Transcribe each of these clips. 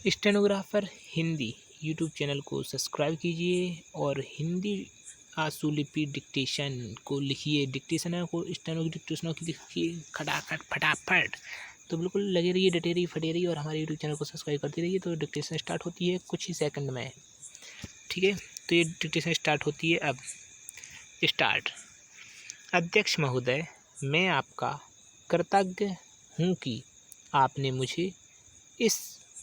Stenographer Hindi YouTube channel को subscribe कीजिए और हिंदी आशुलिपि डिक्टेशन को लिखिए। डिक्टेशन को स्टेनो की डिक्टेशनों की लिखिए खटाखट फटाफट। तो बिल्कुल लगे रहिए, डटे रहिए, फटे रहिए और हमारे यूट्यूब चैनल को सब्सक्राइब करते रहिए। तो डिक्टेशन स्टार्ट होती है कुछ ही सेकंड में, ठीक है। तो ये डिक्टेशन स्टार्ट होती है अब। स्टार्ट। अध्यक्ष महोदय, मैं आपका कृतज्ञ हूँ कि आपने मुझे इस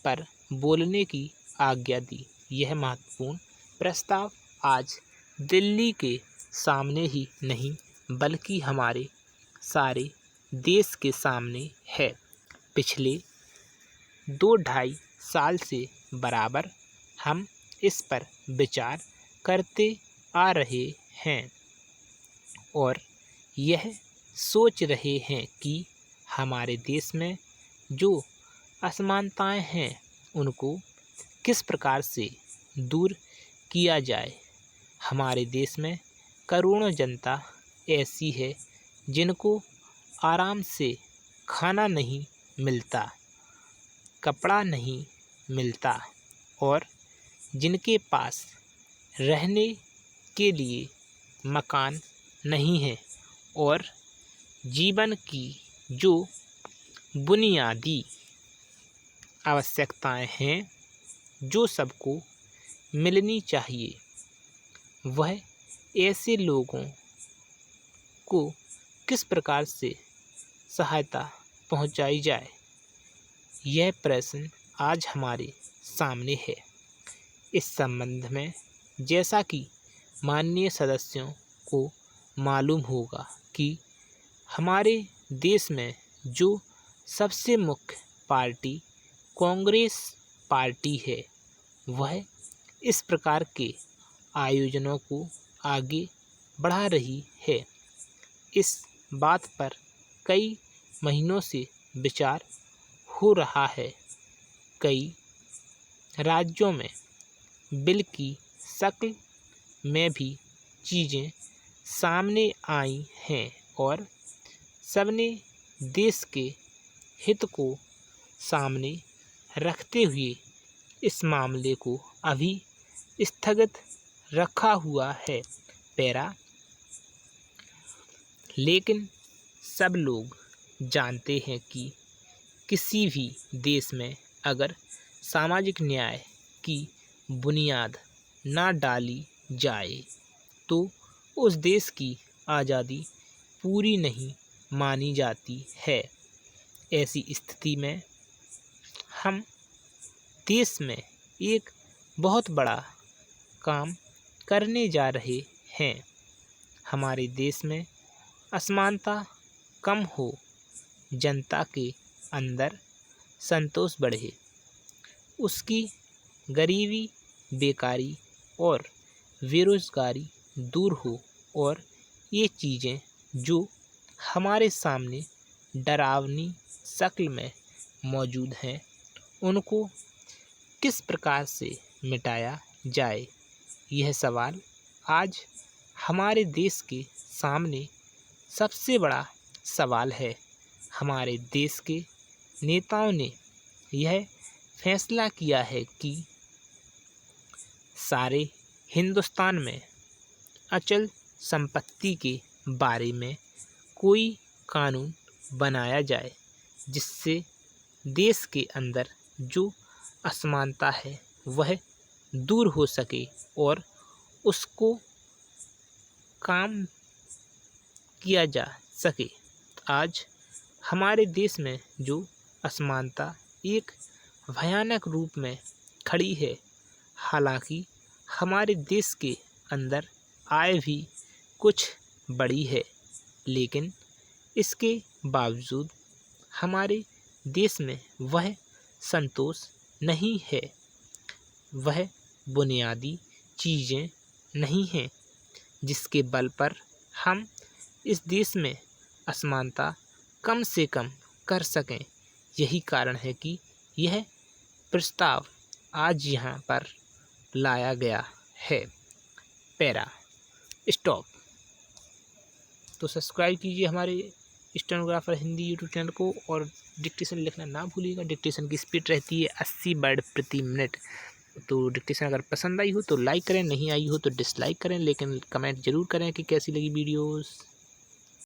पर बोलने की आज्ञा दी। यह महत्वपूर्ण प्रस्ताव आज दिल्ली के सामने ही नहीं बल्कि हमारे सारे देश के सामने है। पिछले 2-2.5 साल से बराबर हम इस पर विचार करते आ रहे हैं और यह सोच रहे हैं कि हमारे देश में जो असमानताएं हैं उनको किस प्रकार से दूर किया जाए। हमारे देश में करोड़ों जनता ऐसी है जिनको आराम से खाना नहीं मिलता, कपड़ा नहीं मिलता और जिनके पास रहने के लिए मकान नहीं है और जीवन की जो बुनियादी आवश्यकताएं हैं जो सबको मिलनी चाहिए, वह ऐसे लोगों को किस प्रकार से सहायता पहुंचाई जाए, यह प्रश्न आज हमारे सामने है। इस संबंध में जैसा कि माननीय सदस्यों को मालूम होगा कि हमारे देश में जो सबसे मुख्य पार्टी कांग्रेस पार्टी है, वह इस प्रकार के आयोजनों को आगे बढ़ा रही है। इस बात पर कई महीनों से विचार हो रहा है। कई राज्यों में बिल की शक्ल में भी चीज़ें सामने आई हैं और सबने देश के हित को सामने रखते हुए इस मामले को अभी स्थगित रखा हुआ है। पैरा। लेकिन सब लोग जानते हैं कि किसी भी देश में अगर सामाजिक न्याय की बुनियाद ना डाली जाए तो उस देश की आज़ादी पूरी नहीं मानी जाती है। ऐसी स्थिति में हम देश में एक बहुत बड़ा काम करने जा रहे हैं। हमारे देश में असमानता कम हो, जनता के अंदर संतोष बढ़े, उसकी गरीबी, बेकारी और बेरोज़गारी दूर हो और ये चीज़ें जो हमारे सामने डरावनी शक्ल में मौजूद हैं उनको किस प्रकार से मिटाया जाए, यह सवाल आज हमारे देश के सामने सबसे बड़ा सवाल है। हमारे देश के नेताओं ने यह फैसला किया है कि सारे हिंदुस्तान में अचल संपत्ति के बारे में कोई कानून बनाया जाए जिससे देश के अंदर जो असमानता है वह दूर हो सके और उसको काम किया जा सके। आज हमारे देश में जो असमानता एक भयानक रूप में खड़ी है, हालांकि हमारे देश के अंदर आय भी कुछ बड़ी है, लेकिन इसके बावजूद हमारे देश में वह संतोष नहीं है, वह बुनियादी चीज़ें नहीं हैं जिसके बल पर हम इस देश में असमानता कम से कम कर सकें। यही कारण है कि यह प्रस्ताव आज यहाँ पर लाया गया है। पैरा। स्टॉप। तो सब्सक्राइब कीजिए हमारे स्टेनोग्राफर हिंदी यूट्यूब चैनल को और डिक्टेशन लिखना ना भूलिएगा। डिक्टेशन की स्पीड रहती है 80 वर्ड प्रति मिनट। तो डिक्टेशन अगर पसंद आई हो तो लाइक करें, नहीं आई हो तो डिसलाइक करें, लेकिन कमेंट ज़रूर करें कि कैसी लगी वीडियोस।